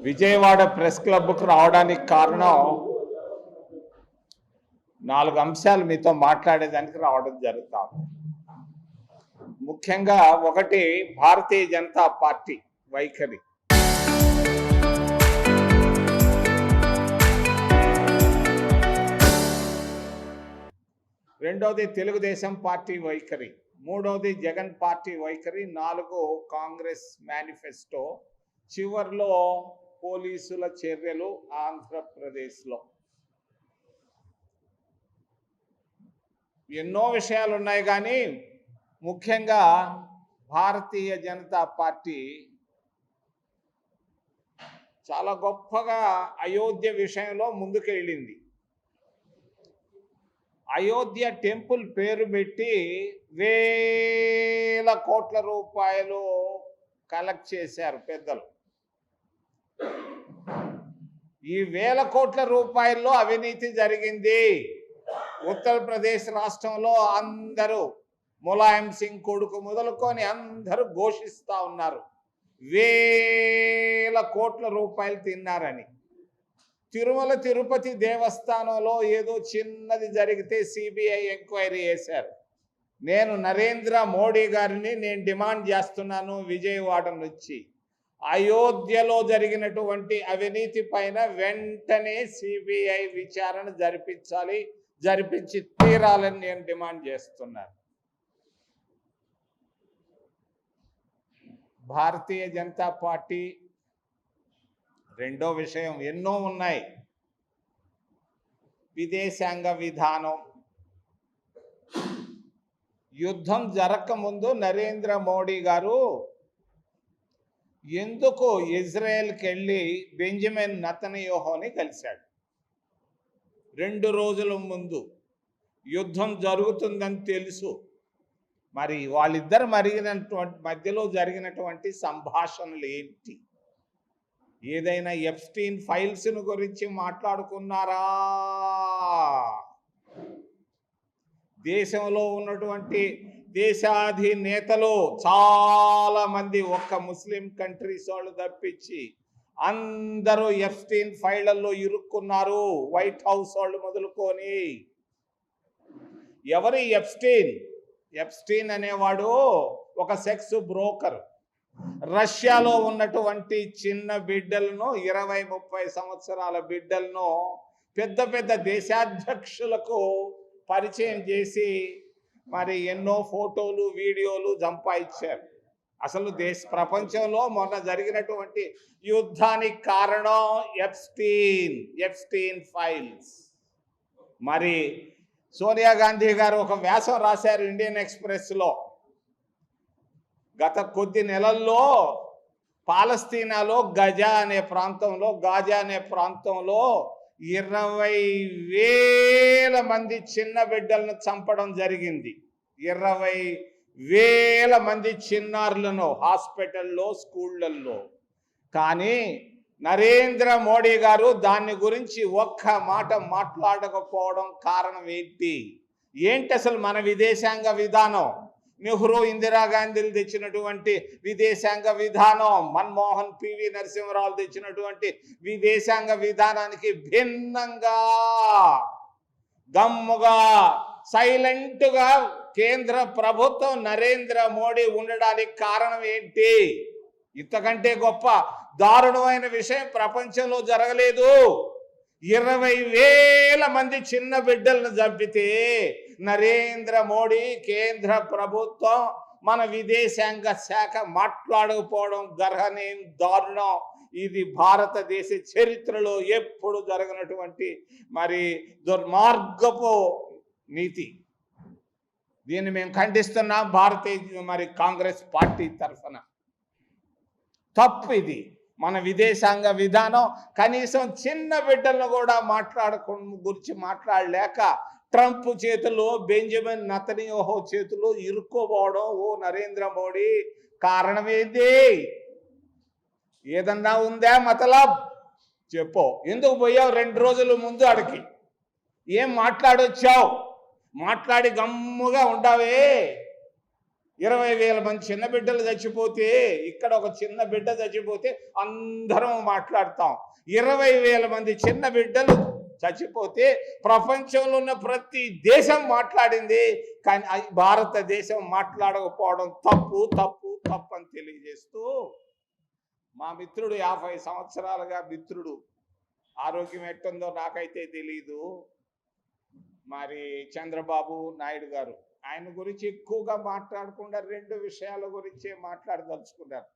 Vijayawada press క్లబ్కు రావడానికి కారణం 4 అంశాలు మీతో మాట్లాడేదానికి రావడం జరుగుతుంది. ముఖ్యంగా ఒకటి భారతీయ జనతా పార్టీ వైఖరి, రెండోది తెలుగుదేశం పార్టీ వైఖరి, మూడోది జగన్ పార్టీ వైఖరి, 4 కాంగ్రెస్ మేనిఫెస్టో, చివర్లో పోలీసుల చర్యలు ఆంధ్రప్రదేశ్లో. ఎన్నో విషయాలు ఉన్నాయి, కానీ ముఖ్యంగా భారతీయ జనతా పార్టీ చాలా గొప్పగా అయోధ్య విషయంలో ముందుకెళ్ళింది. అయోధ్య టెంపుల్ పేరు పెట్టి వేల కోట్ల రూపాయలు కలెక్ట్ చేశారు పెద్దలు. ఈ వేల కోట్ల రూపాయల్లో అవినీతి జరిగింది. ఉత్తరప్రదేశ్ రాష్ట్రంలో అందరూ ములాయం సింగ్ కొడుకు మొదలుకొని అందరూ ఘోషిస్తూ ఉన్నారు వేల కోట్ల రూపాయలు తిన్నారని. తిరుమల తిరుపతి దేవస్థానంలో ఏదో చిన్నది జరిగితే సిబిఐ ఎంక్వైరీ చేశారు. నేను నరేంద్ర మోడీ గారిని డిమాండ్ చేస్తున్నాను, విజయవాడ నుంచి అయోధ్యలో జరిగినటువంటి అవినీతి పైన వెంటనే సిబిఐ విచారణ జరిపించి తీరాలని నేను డిమాండ్ చేస్తున్నాను. భారతీయ జనతా పార్టీ రెండో విషయం, ఎన్నో ఉన్నాయి. విదేశాంగ విధానం. యుద్ధం జరగకముందు నరేంద్ర మోడీ గారు ఎందుకు ఇజ్రాయెల్కి వెళ్ళి బెంజమిన్ నెతన్యాహుని కలిశాడు? 2 రోజుల ముందు యుద్ధం జరుగుతుందని తెలుసు. మరి వాళ్ళిద్దరు మధ్యలో జరిగినటువంటి సంభాషణలు ఏంటి? ఏదైనా ఎప్స్టీన్ ఫైల్స్ను గురించి మాట్లాడుకున్నారా? దేశంలో ఉన్నటువంటి దేశాధినేతలు చాలా మంది, ఒక్క ముస్లిం కంట్రీస్ వాళ్ళు తప్పించి అందరూ ఎప్స్టీన్ ఫైళ్లలో ఇరుక్కున్నారు, వైట్ హౌస్ వాళ్ళు మొదలుకొని. ఎవరు ఎప్స్టీన్ అనేవాడు ఒక సెక్స్ బ్రోకర్. రష్యాలో ఉన్నటువంటి చిన్న బిడ్డలను, 20-30 సంవత్సరాల బిడ్డలను పెద్ద పెద్ద దేశాధ్యక్షులకు పరిచయం చేసి మరి ఎన్నో ఫోటోలు వీడియోలు సంపాదించారు. అసలు ప్రపంచంలో మొన్న జరిగినటువంటి యుద్ధానికి కారణం ఎప్స్టీన్ ఫైల్స్. మరి సోనియా గాంధీ గారు ఒక వ్యాసం రాశారు ఇండియన్ ఎక్స్ప్రెస్లో. గత కొద్ది నెలల్లో పాలస్తీనాలో గాజా అనే ప్రాంతంలో 20,000 మంది చిన్న బిడ్డలను చంపడం జరిగింది. 20,000 మంది చిన్నారులను హాస్పిటల్లో, స్కూళ్ళల్లో. కానీ నరేంద్ర మోడీ గారు దాని గురించి ఒక్క మాట మాట్లాడకపోవడం కారణం ఏంటి అసలు మన విదేశాంగ విధానం? నెహ్రూ, ఇందిరాగాంధీలు తెచ్చినటువంటి విదేశాంగ విధానం, మన్మోహన్, పివి నరసింహరావు తెచ్చినటువంటి విదేశాంగ విధానానికి భిన్నంగా గమ్ముగా సైలెంట్గా కేంద్ర ప్రభుత్వం నరేంద్ర మోడీ ఉండడానికి కారణం ఏంటి? ఇంతకంటే గొప్ప దారుణమైన విషయం ప్రపంచంలో జరగలేదు. 20,000 మంది చిన్న బిడ్డలను చంపితే నరేంద్ర మోడీ కేంద్ర ప్రభుత్వం, మన విదేశాంగ శాఖ మాట్లాడకపోవడం గర్హనీయం, దారుణం. ఇది భారతదేశ చరిత్రలో ఎప్పుడు జరగనటువంటి మరి దుర్మార్గపు నీతి. దీన్ని మేము ఖండిస్తున్నాం భారతీయ కాంగ్రెస్ పార్టీ తరఫున. తప్పు ఇది. మన విదేశాంగ విధానం కనీసం చిన్న బిడ్డలను కూడా గురించి మాట్లాడలేక ట్రంప్ చేతిలో, బెంజమిన్ నెతన్యాహు చేతిలో ఇరుక్కోపోవడం ఓ నరేంద్ర మోడీ కారణమేంది? ఏదన్నా ఉందా మతలబ్? చెప్పు. ఎందుకు పోయావు 2 రోజుల ముందు అడిగి? ఏం మాట్లాడొచ్చావు? మాట్లాడి గమ్ముగా ఉండవే. 20,000 మంది చిన్న బిడ్డలు చచ్చిపోతే, ఇక్కడ ఒక చిన్న బిడ్డ చచ్చిపోతే అందరం మాట్లాడతాం. 20,000 మంది చిన్న బిడ్డలు చచ్చిపోతే ప్రపంచంలో ఉన్న ప్రతి దేశం మాట్లాడింది. కానీ భారతదేశం మాట్లాడకపోవడం తప్పు తప్పు తప్పు అని తెలియజేస్తూ, మా మిత్రుడు 50 సంవత్సరాలుగా మిత్రుడు, ఆరోగ్యం ఎట్టుందో నాకైతే తెలీదు, మరి చంద్రబాబు నాయుడు గారు, ఆయన గురించి ఎక్కువగా మాట్లాడకుండా 2 విషయాల గురించే మాట్లాడదలుచుకున్నారు.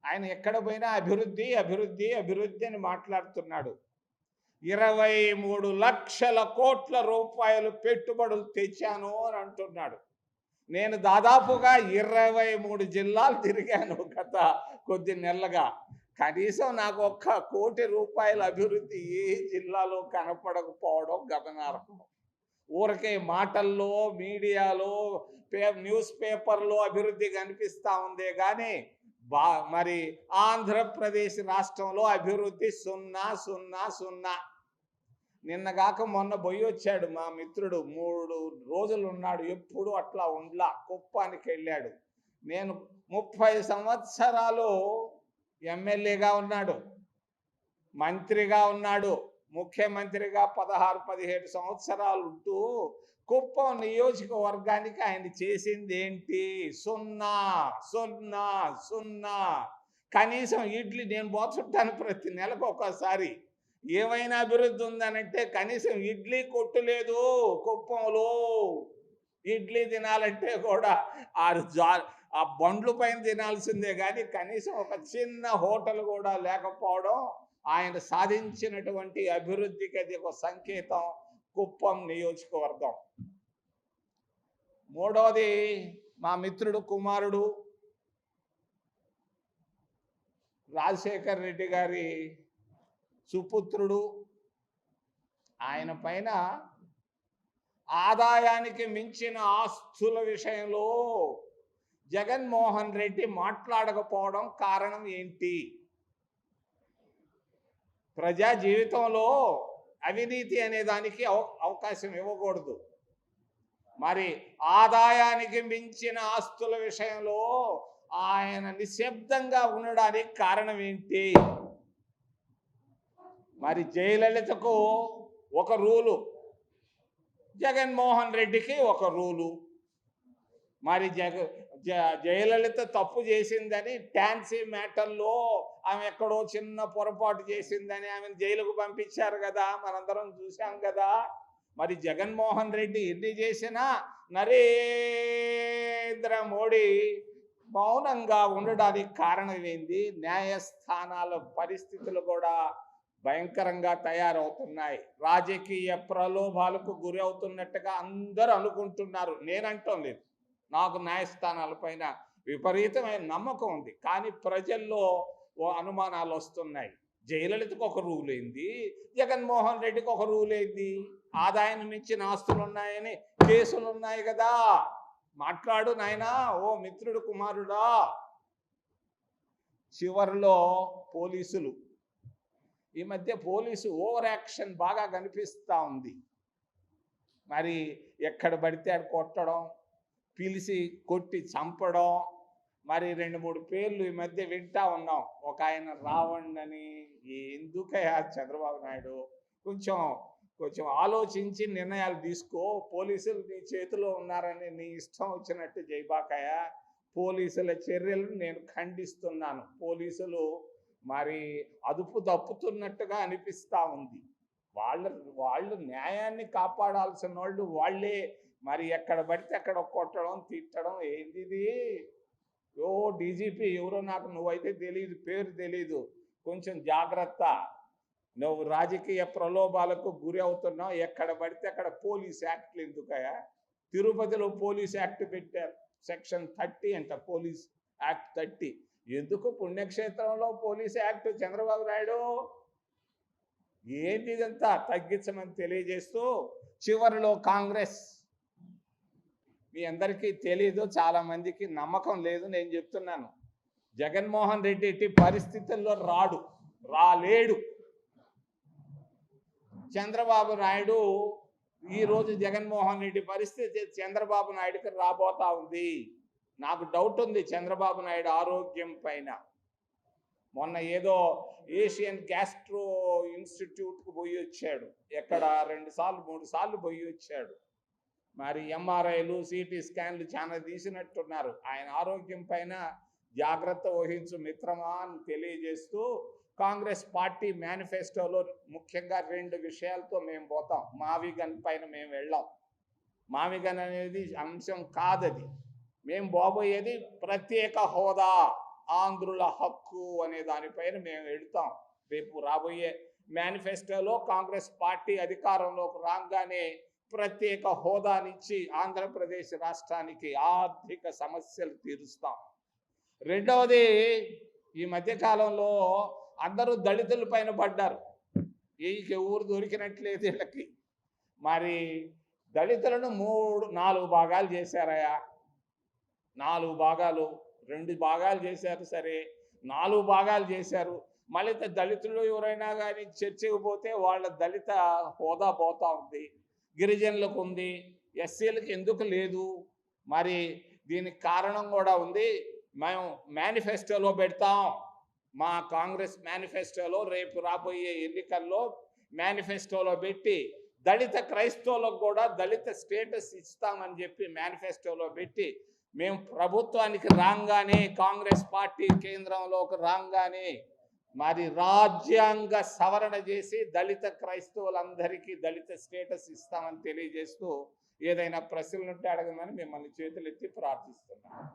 ఆయన ఎక్కడ పోయినా అభివృద్ధి అభివృద్ధి అభివృద్ధి అని మాట్లాడుతున్నాడు. 23 లక్షల కోట్ల రూపాయలు పెట్టుబడులు తెచ్చాను అని అంటున్నాడు. నేను దాదాపుగా 23 జిల్లాలు తిరిగాను గత కొద్ది నెలలుగా. కనీసం నాకు 1 కోటి రూపాయల అభివృద్ధి ఏ జిల్లాలో కనపడకపోవడం గమనార్హం. ఊరికే మాటల్లో, మీడియాలో, న్యూస్ పేపర్లో అభివృద్ధి కనిపిస్తూ ఉందే కానీ మరి ఆంధ్రప్రదేశ్ రాష్ట్రంలో అభివృద్ధి 0 0 0. నిన్నగాక మొన్న పోయి వచ్చాడు మా మిత్రుడు, 3 రోజులు ఉన్నాడు. ఎప్పుడు అట్లా ఉండలా, కుప్పానికి వెళ్ళాడు. నేను 30 సంవత్సరాలు ఎమ్మెల్యేగా ఉన్నాడు, మంత్రిగా ఉన్నాడు, ముఖ్యమంత్రిగా 16-17 సంవత్సరాలు ఉంటూ కుప్పం నియోజకవర్గానికి ఆయన చేసింది ఏంటి? 0 0 0. కనీసం ఇడ్లీ, నేను పోతుంటాను ప్రతి నెలకు ఒకసారి, ఏమైనా అభివృద్ధి ఉందనంటే కనీసం ఇడ్లీ కొట్టు లేదు కుప్పంలో. ఇడ్లీ తినాలంటే కూడా ఆ బండ్ల పైన తినాల్సిందే కానీ కనీసం ఒక చిన్న హోటల్ కూడా లేకపోవడం ఆయన సాధించినటువంటి అభివృద్ధికి అది ఒక సంకేతం. కుప్పం నియోజకవర్గం. మూడవది, మా మిత్రుడు కుమారుడు రాజశేఖర్ రెడ్డి గారి సుపుత్రుడు, ఆయన పైన ఆదాయానికి మించిన ఆస్తుల విషయంలో జగన్మోహన్ రెడ్డి మాట్లాడకపోవడం కారణం ఏంటి? ప్రజా జీవితంలో అవినీతి అనే దానికి అవకాశం ఇవ్వకూడదు. మరి ఆదాయానికి మించిన ఆస్తుల విషయంలో ఆయన నిశ్శబ్దంగా ఉండడానికి కారణం ఏంటి? మరి జయలలితకు ఒక రూలు, జగన్మోహన్ రెడ్డికి ఒక రూలు. మరి జయలలిత తప్పు చేసిందని టాన్సీ మ్యాటర్లో ఆమె ఎక్కడో చిన్న పొరపాటు చేసిందని ఆమెను జైలుకు పంపించారు కదా, మనందరం చూసాం కదా. మరి జగన్మోహన్ రెడ్డి ఎన్ని చేసినా నరేంద్ర మోడీ మౌనంగా ఉండడానికి కారణం ఏంది? న్యాయస్థానాల పరిస్థితులు కూడా భయంకరంగా తయారవుతున్నాయి. రాజకీయ ప్రలోభాలకు గురి అవుతున్నట్టుగా అందరూ అనుకుంటున్నారు. నేనంటం లేదు, నాకు న్యాయస్థానాలపైన విపరీతమైన నమ్మకం ఉంది. కానీ ప్రజల్లో అనుమానాలు వస్తున్నాయి. జయలలితకు ఒక రూల్ ఏంది, జగన్మోహన్ రెడ్డికి ఒక రూల్ ఏంది? ఆదాయాన్ని మించిన ఆస్తులు ఉన్నాయని కేసులు ఉన్నాయి కదా. మాట్లాడు నాయనా, ఓ మిత్రుడు కుమారుడా. చివరిలో పోలీసులు, ఈ మధ్య పోలీసు ఓవర్ యాక్షన్ బాగా కనిపిస్తూ ఉంది. మరి ఎక్కడ పడితే అక్కడ కొట్టడం, పిలిచి కొట్టి చంపడం. మరి 2-3 పేర్లు ఈ మధ్య వింటా ఉన్నాం. ఒక ఆయన రావణ్ అని. ఎందుకయ్యా చంద్రబాబు నాయుడు, కొంచెం ఆలోచించి నిర్ణయాలు తీసుకో. పోలీసులు నీ చేతిలో ఉన్నారని నీ ఇష్టం వచ్చినట్టు జైబాకయ్య. పోలీసుల చర్యలను నేను ఖండిస్తున్నాను. పోలీసులు మరి అదుపు తప్పుతున్నట్టుగా అనిపిస్తూ ఉంది. వాళ్ళు న్యాయాన్ని కాపాడాల్సిన వాళ్ళు వాళ్ళే మరి ఎక్కడ పడితే అక్కడ కొట్టడం, తిట్టడం. ఏంటిది? ఓ డీజీపీ ఎవరో నాకు నువ్వైతే తెలియదు, పేరు తెలీదు, కొంచెం జాగ్రత్త. నువ్వు రాజకీయ ప్రలోభాలకు గురి అవుతున్నావు. ఎక్కడ పడితే అక్కడ పోలీస్ యాక్ట్లు ఎందుకయా? తిరుపతిలో పోలీస్ యాక్ట్ పెట్టారు, సెక్షన్ 30 అంట, పోలీస్ యాక్ట్ 30. ఎందుకు పుణ్యక్షేత్రంలో పోలీస్ యాక్ట్? చంద్రబాబు నాయుడు ఏంటి ఇదంతా? తగ్గించమని తెలియజేస్తూ, చివరిలో కాంగ్రెస్, మీ అందరికీ తెలీదు, చాలామందికి నమ్మకం లేదు, నేను చెప్తున్నాను, జగన్మోహన్ రెడ్డి ఎట్టి పరిస్థితుల్లో రాలేడు. చంద్రబాబు నాయుడు ఈరోజు జగన్మోహన్ రెడ్డి పరిస్థితి చంద్రబాబు నాయుడుకి రాబోతా ఉంది. నాకు డౌట్ ఉంది చంద్రబాబు నాయుడు ఆరోగ్యం పైన. మొన్న ఏదో ఏషియన్ గ్యాస్ట్రో ఇన్స్టిట్యూట్కి పోయి వచ్చాడు, ఎక్కడ 2 సార్లు 3 సార్లు పోయి వచ్చాడు. మరి ఎంఆర్ఐలు సిటీ స్కాన్లు చాలా తీసినట్టున్నారు. ఆయన ఆరోగ్యం పైన జాగ్రత్త వహించు మిత్రమా అని తెలియజేస్తూ, కాంగ్రెస్ పార్టీ మేనిఫెస్టోలో ముఖ్యంగా 2 విషయాలతో మేము పోతాం. మావిగన్ పైన మేము వెళ్ళాం. మావిగన్ అనేది అంశం కాదది. మేము పోబోయేది ప్రత్యేక హోదా, ఆంధ్రుల హక్కు అనే దానిపైన మేము వెళ్తాం. రేపు రాబోయే మేనిఫెస్టోలో కాంగ్రెస్ పార్టీ అధికారంలోకి రాగానే ప్రత్యేక హోదానిచ్చి ఆంధ్రప్రదేశ్ రాష్ట్రానికి ఆర్థిక సమస్యలు తీరుస్తాం. రెండవది, ఈ మధ్యకాలంలో అందరూ దళితుల పైన పడ్డారు. ఊరు దొరికినట్లేదు వీళ్ళకి. మరి దళితులను 4 భాగాలు చేశారయా. 4 భాగాలు, 2 భాగాలు చేశారు. సరే, 4 భాగాలు చేశారు. మళ్ళీ దళితులు ఎవరైనా కానీ చర్చకు పోతే వాళ్ళ దళిత హోదా పోతా ఉంది. గిరిజనులకు ఉంది, ఎస్సీలకు ఎందుకు లేదు? మరి దీనికి కారణం కూడా ఉంది. మేము మేనిఫెస్టోలో పెడతాం. మా కాంగ్రెస్ మేనిఫెస్టోలో రేపు రాబోయే ఎన్నికల్లో మేనిఫెస్టోలో పెట్టి దళిత క్రైస్తవులకు కూడా దళిత స్టేటస్ ఇస్తామని చెప్పి మేనిఫెస్టోలో పెట్టి, మేము ప్రభుత్వానికి రాగానే, కాంగ్రెస్ పార్టీ కేంద్రంలోకి రాగానే మరి రాజ్యాంగ సవరణ చేసి దళిత క్రైస్తవులందరికీ దళిత స్టేటస్ ఇస్తామని తెలియజేస్తూ, ఏదైనా ప్రశ్నలుంటే అడగమని మిమ్మల్ని చేతులెత్తి ప్రార్థిస్తున్నాను.